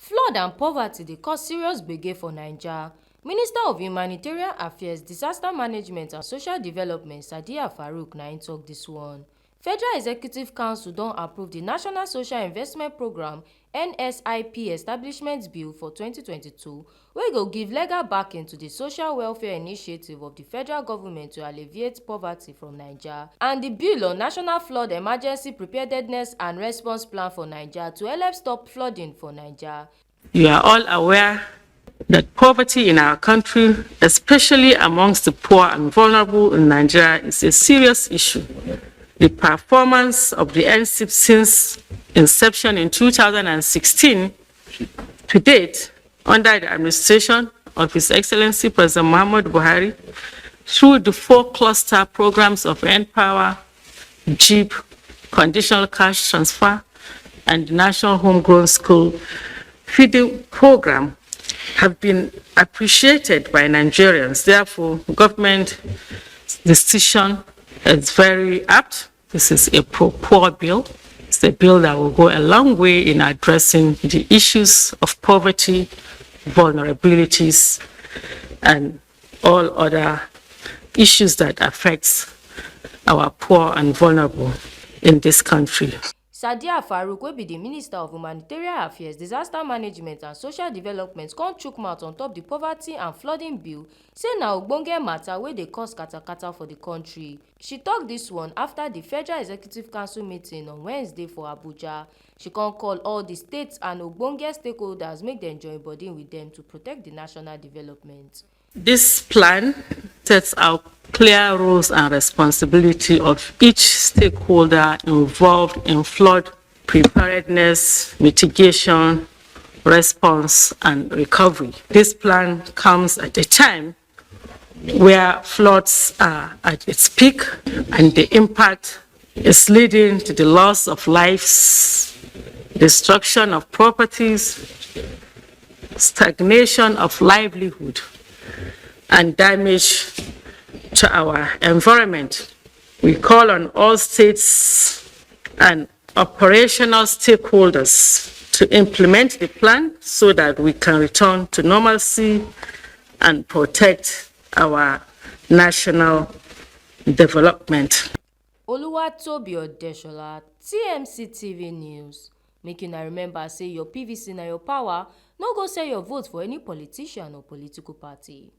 Flood and poverty dey cause serious gbege for Naija. Minister of Humanitarian Affairs, Disaster Management and Social Development Sadiya Farouk na im tok dis one. Federal Executive Council don approve the National Social Investment Programme (NSIP) Establishment Bill for 2022 wey go give legal backing to the social welfare initiative of the federal government to alleviate poverty from Naija, and the bill on National Flood Emergency Preparedness and Response Plan for Naija to help stop flooding for Naija. You are all aware that poverty in our country, especially amongst the poor and vulnerable in Nigeria, is a serious issue. The performance of the NSIP since inception in 2016 to date, under the administration of His Excellency President Muhammadu Buhari, through the 4 cluster programs of N-Power, JIP, Conditional Cash Transfer, and the National Homegrown School Feeding Program, have been appreciated by Nigerians. Therefore, government decision is very apt. This is a pro-poor bill. It's a bill that will go a long way in addressing the issues of poverty, vulnerabilities, and all other issues that affect our poor and vulnerable in this country. Sadiya Farouk, wey be the Minister of Humanitarian Affairs, Disaster Management and Social Development, come chook mouth on top the poverty and flooding bill, say na ogbonge matter wey dey cause katakata for the country. She tok dis one after the Federal Executive Council meeting on Wednesday for Abuja. She come call all the states and ogbonge stakeholders make dem join body with dem to protect the national development. This plan sets out clear roles and responsibility of each stakeholder involved in flood preparedness, mitigation, response, and recovery. This plan comes at a time where floods are at its peak and the impact is leading to the loss of lives, destruction of properties, stagnation of livelihood, and damage to our environment. We call on all states and operational stakeholders to implement the plan so that we can return to normalcy and protect our national development. Oluwatobi Odeshola, TMC TV News. Make una remember say your PVC na your power. No go sell your vote for any politician or political party.